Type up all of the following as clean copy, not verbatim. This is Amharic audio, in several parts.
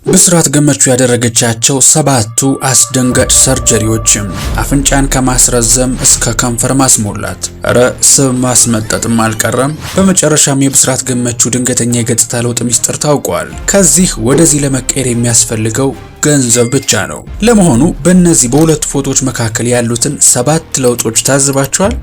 ብስራት ገመቹ ያደረገቻቸው ሰባቱ አስደንጋጭ ሰርጀሪዎችም አፍንጫን ከማስረዘም እስከ ከንፈር ማስሞላት፣ ስብ ማስመጠጥም አልቀረም። በመጨረሻም የብስራት ገመቹ ድንገተኛ የገጽታ ለውጥ ሚስጥር ታውቋል። ከዚህ ወደዚህ ለመቀየር የሚያስፈልገው ገንዘብ ብቻ ነው። ለመሆኑ በእነዚህ በሁለቱ ፎቶዎች መካከል ያሉትን 7 ለውጦች ታዝባቸዋል?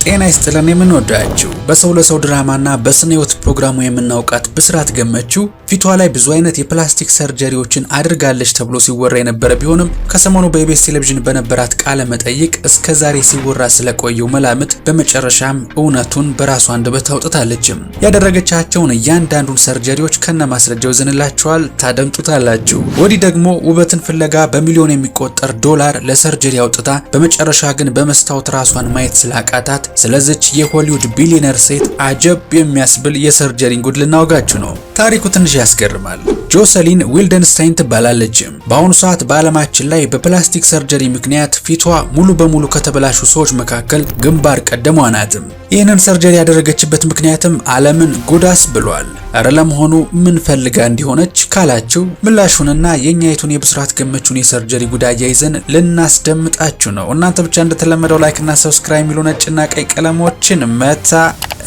ጤና ይስጥልን የምንወዳችሁ በሰው ለሰው ድራማና በስነ ህይወት ፕሮግራሙ የምናውቃት ብስራት ገመቹ ፊቷ ላይ ብዙ አይነት የፕላስቲክ ሰርጀሪዎችን አድርጋለች ተብሎ ሲወራ የነበረ ቢሆንም ከሰሞኑ በኢቢኤስ ቴሌቪዥን በነበራት ቃለ መጠይቅ እስከዛሬ ሲወራ ስለቆየው መላምት በመጨረሻም እውነቱን በራሷ አንደበት አውጥታለች። ያደረገቻቸውን እያንዳንዱን ሰርጀሪዎች ከነማስረጃው ይዘንላችኋል፣ ታደምጡታላችሁ። ወዲህ ደግሞ ውበትን ፍለጋ በሚሊዮን የሚቆጠር ዶላር ለሰርጀሪ አውጥታ በመጨረሻ ግን በመስታወት ራሷን ማየት ስላቃታት ስለዚች የሆሊውድ ቢሊየነር ሴት አጀብ የሚያስብል የሰርጀሪን ጉድ ልናወጋችሁ ነው። ታሪኩ ትንሽ ያስገርማል። ጆሰሊን ዊልደንስታይን ትባላለች። በአሁኑ ሰዓት በዓለማችን ላይ በፕላስቲክ ሰርጀሪ ምክንያት ፊቷ ሙሉ በሙሉ ከተበላሹ ሰዎች መካከል ግንባር ቀደሟ ናት። ይህንን ሰርጀሪ ያደረገችበት ምክንያትም ዓለምን ጉዳስ ብሏል። ለመሆኑ ምን ፈልጋ እንዲሆነች ካላችሁ ምላሹንና የኛይቱን የብስራት ገመቹን የሰርጀሪ ጉዳይ ይዘን ልናስደምጣችሁ ነው። እናንተ ብቻ እንደተለመደው ላይክ እና ሰብስክራይብ የሚሉ ነጭና ቀይ ቀለሞችን መታ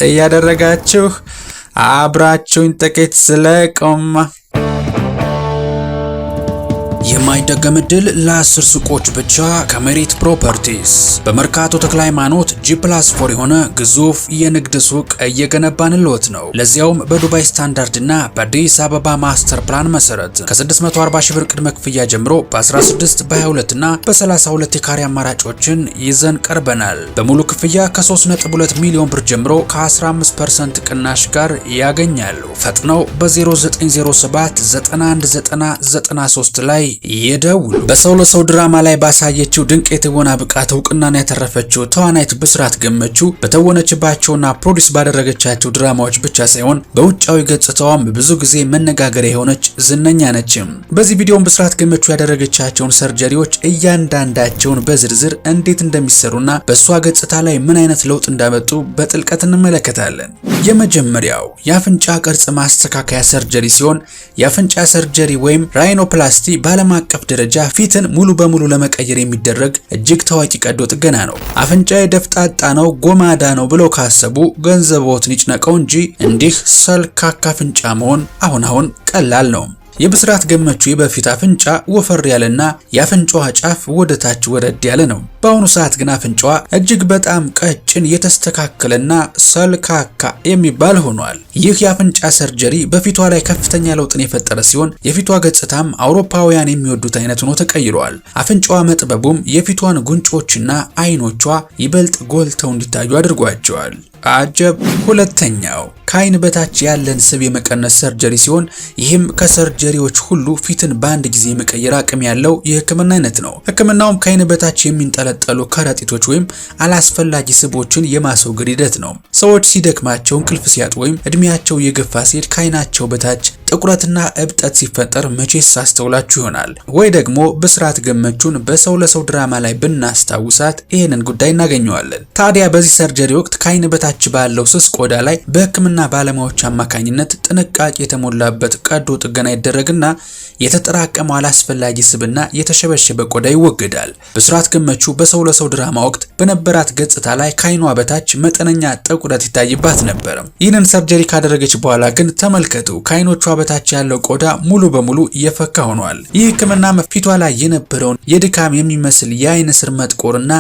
እያደረጋችሁ አብራችሁኝ ጥቂት ስለቆማ የማይደገም ዕድል ለ10 ሱቆች ብቻ ከሜሪት ፕሮፐርቲስ። በመርካቶ ተክለ ሃይማኖት G+4 የሆነ ግዙፍ የንግድ ሱቅ እየገነባንልዎት ነው። ለዚያውም በዱባይ ስታንዳርድ እና በአዲስ አበባ ማስተር ፕላን መሰረት ከ640 ሺህ ብር ቅድመ ክፍያ ጀምሮ በ16 በ22 እና በ32 የካሬ አማራጮችን ይዘን ቀርበናል። በሙሉ ክፍያ ከ3.2 ሚሊዮን ብር ጀምሮ ከ15% ቅናሽ ጋር ያገኛሉ። ፈጥነው በ0907 919093 ላይ ይደውሉ። በሰው ለሰው ድራማ ላይ ባሳየችው ድንቅ የትወና ብቃት እውቅናን ያተረፈችው ተዋናይት ብስራት ገመቹ በተወነችባቸውና ፕሮዲስ ባደረገቻቸው ድራማዎች ብቻ ሳይሆን በውጫዊ ገጽታዋም ብዙ ጊዜ መነጋገሪያ የሆነች ዝነኛ ነች። በዚህ ቪዲዮም ብስራት ገመቹ ያደረገቻቸውን ሰርጀሪዎች እያንዳንዳቸውን በዝርዝር እንዴት እንደሚሰሩና በእሷ ገጽታ ላይ ምን አይነት ለውጥ እንዳመጡ በጥልቀት እንመለከታለን። የመጀመሪያው የአፍንጫ ቅርጽ ማስተካከያ ሰርጀሪ ሲሆን የአፍንጫ ሰርጀሪ ወይም ራይኖፕላስቲ በዓለም አቀፍ ደረጃ ፊትን ሙሉ በሙሉ ለመቀየር የሚደረግ እጅግ ታዋቂ ቀዶ ጥገና ነው። አፍንጫዬ ደፍጣጣ ነው፣ ጎማዳ ነው ብለው ካሰቡ ገንዘቦትን ይጭነቀው እንጂ እንዲህ ሰልካካ አፍንጫ መሆን አሁን ቀላል ነው። የብስራት ገመቹ የበፊት አፍንጫ ወፈር ያለና የአፍንጫዋ ጫፍ ወደ ታች ወረድ ያለ ነው። በአሁኑ ሰዓት ግን አፍንጫዋ እጅግ በጣም ቀጭን የተስተካከለና ሰልካካ የሚባል ሆኗል። ይህ የአፍንጫ ሰርጀሪ በፊቷ ላይ ከፍተኛ ለውጥን የፈጠረ ሲሆን የፊቷ ገጽታም አውሮፓውያን የሚወዱት አይነት ሆኖ ተቀይሯል። አፍንጫዋ መጥበቡም የፊቷን ጉንጮችና አይኖቿ ይበልጥ ጎልተው እንዲታዩ አድርጓቸዋል። አጀብ! ሁለተኛው ከአይን በታች ያለን ስብ የመቀነስ ሰርጀሪ ሲሆን ይህም ከሰርጀሪዎች ሁሉ ፊትን በአንድ ጊዜ የመቀየር አቅም ያለው የህክምና አይነት ነው። ህክምናውም ከአይን በታች የሚንጠለጠሉ ከረጢቶች ወይም አላስፈላጊ ስቦችን የማስወገድ ሂደት ነው። ሰዎች ሲደክማቸው፣ እንቅልፍ ሲያጡ ወይም እድሜያቸው የገፋ ሲሄድ ከአይናቸው በታች ጥቁረትና እብጠት ሲፈጠር መቼስ አስተውላችሁ ይሆናል። ወይ ደግሞ ብስራት ገመቹን በሰው ለሰው ድራማ ላይ ብናስታውሳት ይህንን ጉዳይ እናገኘዋለን። ታዲያ በዚህ ሰርጀሪ ወቅት ከአይን በታች ባለው ስስ ቆዳ ላይ በህክምና ባለሙያዎች አማካኝነት ጥንቃቄ የተሞላበት ቀዶ ጥገና ይደረግና የተጠራቀመው አላስፈላጊ ስብና የተሸበሸበ ቆዳ ይወገዳል። ብስራት ገመቹ በሰው ለሰው ድራማ ወቅት በነበራት ገጽታ ላይ ከአይኗ በታች መጠነኛ ጥቁረት ይታይባት ነበር። ይህንን ሰርጀሪ ካደረገች በኋላ ግን ተመልከቱ፣ ከአይኖቿ በታች ያለው ቆዳ ሙሉ በሙሉ እየፈካ ሆኗል። ይህ ህክምና ፊቷ ላይ የነበረውን የድካም የሚመስል የአይን ስር መጥቆርና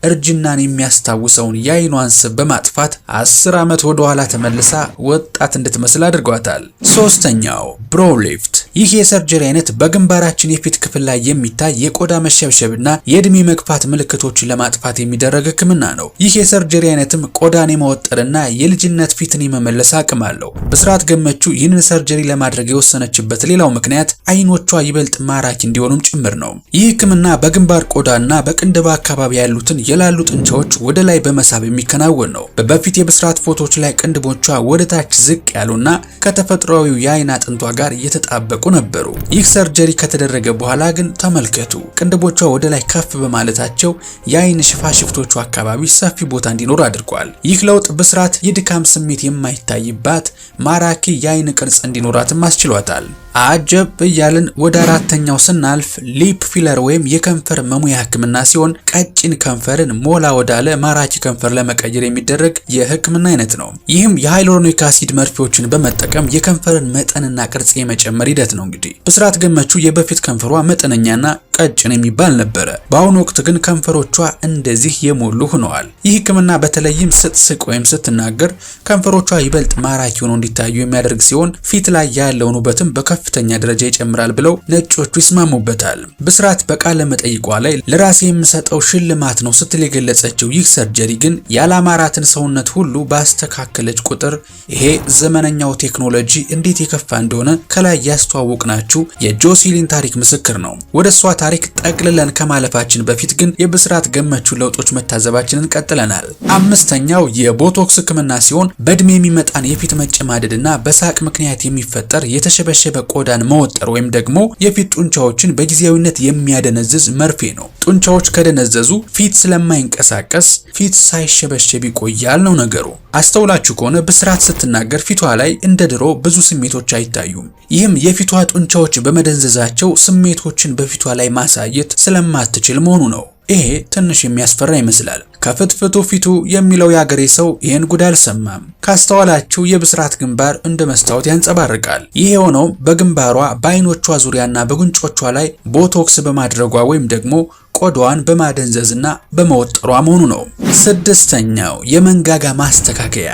እርጅናን የሚያስታውሰውን የአይኗን ስብ በማጥፋት 10 ዓመት ወደ ኋላ ተመልሳ ወጣት እንድትመስል አድርጓታል። ሶስተኛው ብሮው ሊፍት። ይህ የሰርጀሪ አይነት በግንባራችን የፊት ክፍል ላይ የሚታይ የቆዳ መሸብሸብና የእድሜ መግፋት ምልክቶችን ለማጥፋት የሚደረግ ህክምና ነው። ይህ የሰርጀሪ አይነትም ቆዳን የመወጠርና የልጅነት ፊትን የመመለስ አቅም አለው። ብስራት ገመቹ ይህንን ሰርጀሪ ለማድረግ የወሰነችበት ሌላው ምክንያት አይኖቿ ይበልጥ ማራኪ እንዲሆኑም ጭምር ነው። ይህ ህክምና በግንባር ቆዳና በቅንድብ አካባቢ ያሉትን የላሉ ጡንቻዎች ወደ ላይ በመሳብ የሚከናወን ነው። በፊት የብስራት ፎቶዎች ላይ ቅንድቦቿ ወደ ታች ዝቅ ያሉና ከተፈጥሯዊው የአይን አጥንቷ ጋር እየተጣበቁ ነበሩ። ይህ ሰርጀሪ ከተደረገ በኋላ ግን ተመልከቱ፣ ቅንድቦቿ ወደ ላይ ከፍ በማለታቸው የአይን ሽፋሽፍቶቹ አካባቢ ሰፊ ቦታ እንዲኖር አድርጓል። ይህ ለውጥ ብስራት የድካም ስሜት የማይታይባት ማራኪ የአይን ቅርጽ እንዲኖራትም አስችሏታል። አጀብ እያልን ወደ አራተኛው ስናልፍ ሊፕ ፊለር ወይም የከንፈር መሙያ ህክምና ሲሆን ቀጭን ከንፈርን ሞላ ወዳለ ማራኪ ከንፈር ለመቀየር የሚደረግ የህክምና አይነት ነው። ይህም የሃይሎሮኒክ አሲድ መርፌዎችን በመጠቀም የከንፈርን መጠንና ቅርጽ የመጨመር ሂደት ነው። እንግዲህ ብስራት ገመቹ የበፊት ከንፈሯ መጠነኛና ቀጭን የሚባል ነበረ። በአሁኑ ወቅት ግን ከንፈሮቿ እንደዚህ የሞሉ ሆነዋል። ይህ ህክምና በተለይም ስትስቅ ወይም ስትናገር ከንፈሮቿ ይበልጥ ማራኪ ሆነው እንዲታዩ የሚያደርግ ሲሆን ፊት ላይ ያለውን ውበትም በከፍተኛ ደረጃ ይጨምራል ብለው ነጮቹ ይስማሙበታል። ብስራት በቃለ መጠይቋ ላይ ለራሴ የምሰጠው ሽልማት ነው ስትል የገለጸችው ይህ ሰርጀሪ ግን ያላማራትን ሰውነት ሁሉ ባስተካከለች ቁጥር ይሄ ዘመነኛው ቴክኖሎጂ እንዴት የከፋ እንደሆነ ከላይ ያስተዋወቅናችሁ የጆሴሊን ታሪክ ምስክር ነው። ወደ እሷ ታሪክ ጠቅልለን ከማለፋችን በፊት ግን የብስራት ገመቹ ለውጦች መታዘባችንን ቀጥለናል። አምስተኛው የቦቶክስ ህክምና ሲሆን በእድሜ የሚመጣን የፊት መጨማደድና በሳቅ ምክንያት የሚፈጠር የተሸበሸበ ቆዳን መወጠር ወይም ደግሞ የፊት ጡንቻዎችን በጊዜያዊነት የሚያደነዝዝ መርፌ ነው። ጡንቻዎች ከደነዘዙ ፊት ስለማይንቀሳቀስ ፊት ሳይሸበሸብ ይቆያል ነው ነገሩ። አስተውላችሁ ከሆነ ብስራት ስትናገር ፊቷ ላይ እንደ ድሮ ብዙ ስሜቶች አይታዩም። ይህም የፊቷ ጡንቻዎች በመደንዘዛቸው ስሜቶችን በፊቷ ላይ ማሳየት ስለማትችል መሆኑ ነው። ይሄ ትንሽ የሚያስፈራ ይመስላል። ከፍትፍቱ ፊቱ የሚለው የአገሬ ሰው ይህን ጉድ አልሰማም። ካስተዋላችሁ የብስራት ግንባር እንደ መስታወት ያንጸባርቃል። ይህ የሆነው በግንባሯ በአይኖቿ ዙሪያና በጉንጮቿ ላይ ቦቶክስ በማድረጓ ወይም ደግሞ ቆዳዋን በማደንዘዝና በመወጠሯ መሆኑ ነው። ስድስተኛው የመንጋጋ ማስተካከያ።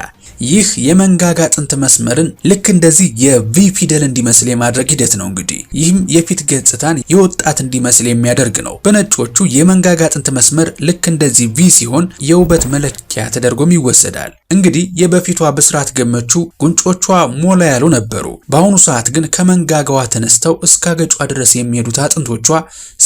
ይህ የመንጋጋ አጥንት መስመርን ልክ እንደዚህ የቪ ፊደል እንዲመስል የማድረግ ሂደት ነው። እንግዲህ ይህም የፊት ገጽታን የወጣት እንዲመስል የሚያደርግ ነው። በነጮቹ የመንጋጋ አጥንት መስመር ልክ እንደዚህ ቪ ሲሆን የውበት መለኪያ ተደርጎም ይወሰዳል። እንግዲህ የበፊቷ ብስራት ገመቹ ጉንጮቿ ሞላ ያሉ ነበሩ። በአሁኑ ሰዓት ግን ከመንጋጋዋ ተነስተው እስከ አገጯ ድረስ የሚሄዱት አጥንቶቿ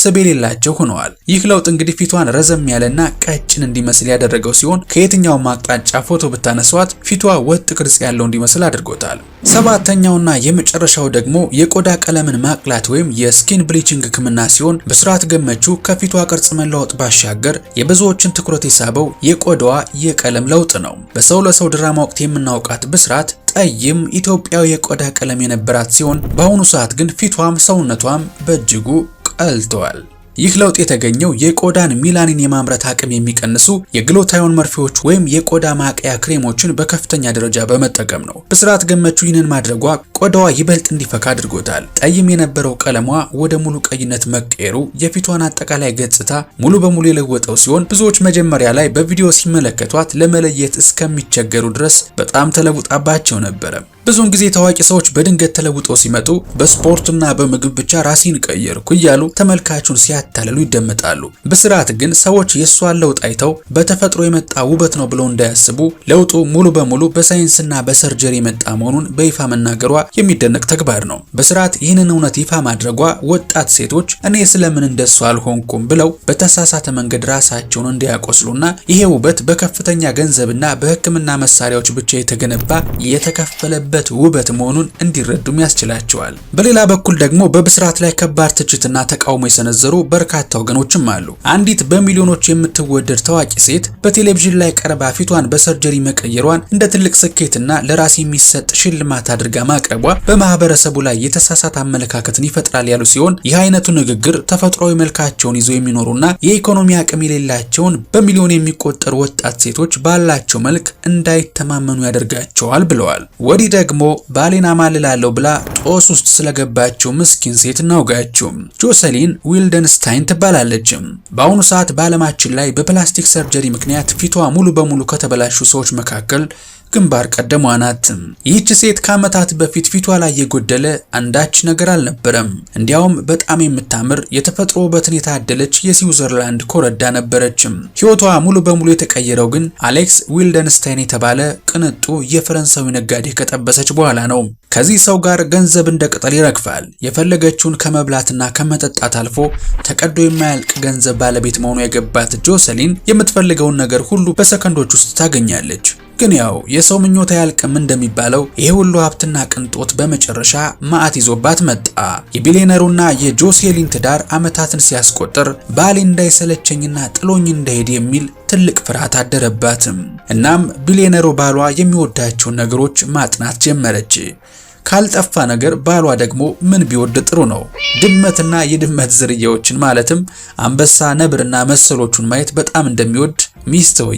ስብ የሌላቸው ሆነዋል። ይህ ለውጥ እንግዲህ ፊቷን ረዘም ያለና ቀጭን እንዲመስል ያደረገው ሲሆን ከየትኛውም አቅጣጫ ፎቶ ብታነሷት ፊቷ ወጥ ቅርጽ ያለው እንዲመስል አድርጎታል። ሰባተኛውና የመጨረሻው ደግሞ የቆዳ ቀለምን ማቅላት ወይም የስኪን ብሊቺንግ ህክምና ሲሆን ብስራት ገመቹ ከፊቷ ቅርጽ መለወጥ ባሻገር የብዙዎችን ትኩረት የሳበው የቆዳዋ የቀለም ለውጥ ነው። በሰው ለሰው ድራማ ወቅት የምናውቃት ብስራት ጠይም ኢትዮጵያዊ የቆዳ ቀለም የነበራት ሲሆን በአሁኑ ሰዓት ግን ፊቷም ሰውነቷም በእጅጉ ቀልተዋል። ይህ ለውጥ የተገኘው የቆዳን ሚላኒን የማምረት አቅም የሚቀንሱ የግሉታዮን መርፌዎች ወይም የቆዳ ማቅያ ክሬሞችን በከፍተኛ ደረጃ በመጠቀም ነው። ብስራት ገመቹ ይህንን ማድረጓ ቆዳዋ ይበልጥ እንዲፈካ አድርጎታል። ጠይም የነበረው ቀለሟ ወደ ሙሉ ቀይነት መቀየሩ የፊቷን አጠቃላይ ገጽታ ሙሉ በሙሉ የለወጠው ሲሆን ብዙዎች መጀመሪያ ላይ በቪዲዮ ሲመለከቷት ለመለየት እስከሚቸገሩ ድረስ በጣም ተለውጣባቸው ነበረ። ብዙውን ጊዜ ታዋቂ ሰዎች በድንገት ተለውጠው ሲመጡ በስፖርትና በምግብ ብቻ ራሴን ቀየርኩ እያሉ ተመልካቹን ሲያታልሉ ይደመጣሉ። ብስራት ግን ሰዎች የሷን ለውጥ አይተው በተፈጥሮ የመጣ ውበት ነው ብለው እንዳያስቡ ለውጡ ሙሉ በሙሉ በሳይንስና በሰርጀሪ የመጣ መሆኑን በይፋ መናገሯ የሚደነቅ ተግባር ነው። ብስራት ይህንን እውነት ይፋ ማድረጓ ወጣት ሴቶች እኔ ስለምን እንደሷ አልሆንኩም ብለው በተሳሳተ መንገድ ራሳቸውን እንዲያቆስሉና ይሄ ውበት በከፍተኛ ገንዘብና በሕክምና መሳሪያዎች ብቻ የተገነባ የተከፈለ ውበት መሆኑን እንዲረዱም ያስችላቸዋል። በሌላ በኩል ደግሞ በብስራት ላይ ከባድ ትችትና ተቃውሞ የሰነዘሩ በርካታ ወገኖችም አሉ። አንዲት በሚሊዮኖች የምትወደድ ታዋቂ ሴት በቴሌቪዥን ላይ ቀርባ ፊቷን በሰርጀሪ መቀየሯን እንደ ትልቅ ስኬትና ለራስ የሚሰጥ ሽልማት አድርጋ ማቅረቧ በማህበረሰቡ ላይ የተሳሳተ አመለካከትን ይፈጥራል ያሉ ሲሆን ይህ አይነቱ ንግግር ተፈጥሯዊ መልካቸውን ይዘው የሚኖሩና የኢኮኖሚ አቅም የሌላቸውን በሚሊዮን የሚቆጠሩ ወጣት ሴቶች ባላቸው መልክ እንዳይተማመኑ ያደርጋቸዋል ብለዋል። ወዲህ ደግሞ ባሌን አማልላለሁ ብላ ጦስ ውስጥ ስለገባቸው ምስኪን ሴት እናውጋችሁ። ጆሴሊን ዊልደንስታይን ትባላለች። በአሁኑ ሰዓት በዓለማችን ላይ በፕላስቲክ ሰርጀሪ ምክንያት ፊቷ ሙሉ በሙሉ ከተበላሹ ሰዎች መካከል ግንባር ቀደሟ ናት። ይህች ሴት ከዓመታት በፊት ፊቷ ላይ የጎደለ አንዳች ነገር አልነበረም። እንዲያውም በጣም የምታምር የተፈጥሮ ውበትን የታደለች የስዊዘርላንድ ኮረዳ ነበረች። ሕይወቷ ሙሉ በሙሉ የተቀየረው ግን አሌክስ ዊልደንስታይን የተባለ ቅንጡ የፈረንሳዊ ነጋዴ ከጠበሰች በኋላ ነው። ከዚህ ሰው ጋር ገንዘብ እንደ ቅጠል ይረግፋል። የፈለገችውን ከመብላትና ከመጠጣት አልፎ ተቀዶ የማያልቅ ገንዘብ ባለቤት መሆኑ የገባት ጆሴሊን የምትፈልገውን ነገር ሁሉ በሰከንዶች ውስጥ ታገኛለች። ግን ያው የሰው ምኞት አያልቅም እንደሚባለው ይሄ ሁሉ ሀብትና ቅንጦት በመጨረሻ ማዕት ይዞባት መጣ። የቢሊየነሩና የጆሴሊን ትዳር ዓመታትን ሲያስቆጥር ባሌ እንዳይሰለቸኝና ጥሎኝ እንዳይሄድ የሚል ትልቅ ፍርሃት አደረባትም። እናም ቢሊየነሩ ባሏ የሚወዳቸውን ነገሮች ማጥናት ጀመረች። ካልጠፋ ነገር ባሏ ደግሞ ምን ቢወድ ጥሩ ነው? ድመትና የድመት ዝርያዎችን ማለትም አንበሳ፣ ነብርና መሰሎቹን ማየት በጣም እንደሚወድ ሚስትየው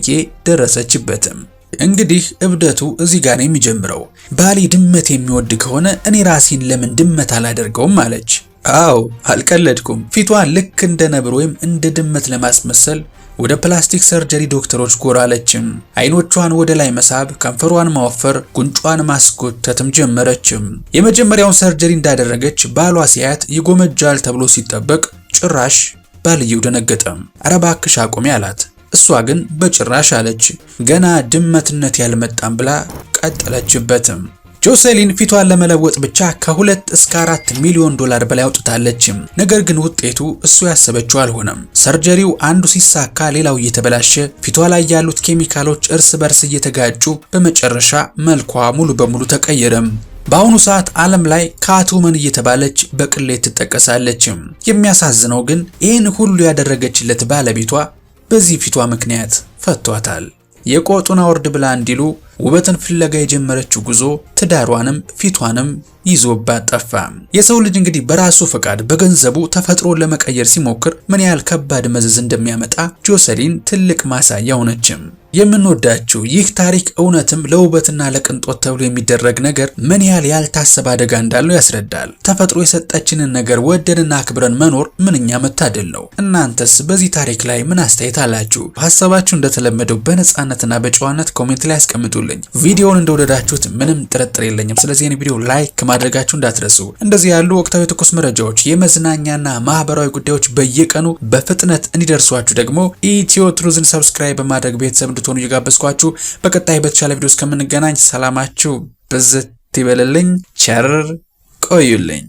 ደረሰችበትም። እንግዲህ እብደቱ እዚህ ጋር ነው የሚጀምረው። ባሌ ድመት የሚወድ ከሆነ እኔ ራሴን ለምን ድመት አላደርገውም አለች። አዎ አልቀለድኩም። ፊቷን ልክ እንደ ነብር ወይም እንደ ድመት ለማስመሰል ወደ ፕላስቲክ ሰርጀሪ ዶክተሮች ጎራለችም። አይኖቿን ወደ ላይ መሳብ፣ ከንፈሯን ማወፈር፣ ጉንጯን ማስጎተትም ጀመረችም። የመጀመሪያውን ሰርጀሪ እንዳደረገች ባሏ ሲያያት ይጎመጃል ተብሎ ሲጠበቅ ጭራሽ ባልየው ደነገጠም። ኧረ እባክሽ አቁሚ አላት። እሷ ግን በጭራሽ አለች። ገና ድመትነት ያልመጣም ብላ ቀጠለችበትም። ጆሴሊን ፊቷን ለመለወጥ ብቻ ከ2 እስከ 4 ሚሊዮን ዶላር በላይ አውጥታለችም። ነገር ግን ውጤቱ እሱ ያሰበችው አልሆነም። ሰርጀሪው አንዱ ሲሳካ ሌላው እየተበላሸ፣ ፊቷ ላይ ያሉት ኬሚካሎች እርስ በርስ እየተጋጩ በመጨረሻ መልኳ ሙሉ በሙሉ ተቀየረም። በአሁኑ ሰዓት ዓለም ላይ ካትውመን እየተባለች በቅሌት ትጠቀሳለችም። የሚያሳዝነው ግን ይህን ሁሉ ያደረገችለት ባለቤቷ በዚህ ፊቷ ምክንያት ፈቷታል። የቆጡን አውርድ ብላ እንዲሉ ውበትን ፍለጋ የጀመረችው ጉዞ ትዳሯንም ፊቷንም ይዞባት ጠፋ። የሰው ልጅ እንግዲህ በራሱ ፈቃድ በገንዘቡ ተፈጥሮን ለመቀየር ሲሞክር ምን ያህል ከባድ መዘዝ እንደሚያመጣ ጆሴሊን ትልቅ ማሳያ ሆነችም። የምንወዳችሁ ይህ ታሪክ እውነትም ለውበትና ለቅንጦት ተብሎ የሚደረግ ነገር ምን ያህል ያልታሰበ አደጋ እንዳለው ያስረዳል። ተፈጥሮ የሰጠችንን ነገር ወደንና አክብረን መኖር ምንኛ መታደል ነው። እናንተስ በዚህ ታሪክ ላይ ምን አስተያየት አላችሁ? ሀሳባችሁ እንደተለመደው በነፃነትና በጨዋነት ኮሜንት ላይ አስቀምጡልኝ። ቪዲዮውን እንደወደዳችሁት ምንም ጥርጥር የለኝም። ስለዚህ ይህን ቪዲዮ ላይክ ማድረጋችሁ እንዳትረሱ። እንደዚህ ያሉ ወቅታዊ ትኩስ መረጃዎች፣ የመዝናኛና ማህበራዊ ጉዳዮች በየቀኑ በፍጥነት እንዲደርሷችሁ ደግሞ ኢትዮ ትሩዝን ሰብስክራይብ በማድረግ ቤተሰብ እንድትሆኑ እየጋበዝኳችሁ በቀጣይ በተሻለ ቪዲዮ እስከምንገናኝ ሰላማችሁ ብዝት ይበልልኝ። ቸር ቆዩልኝ።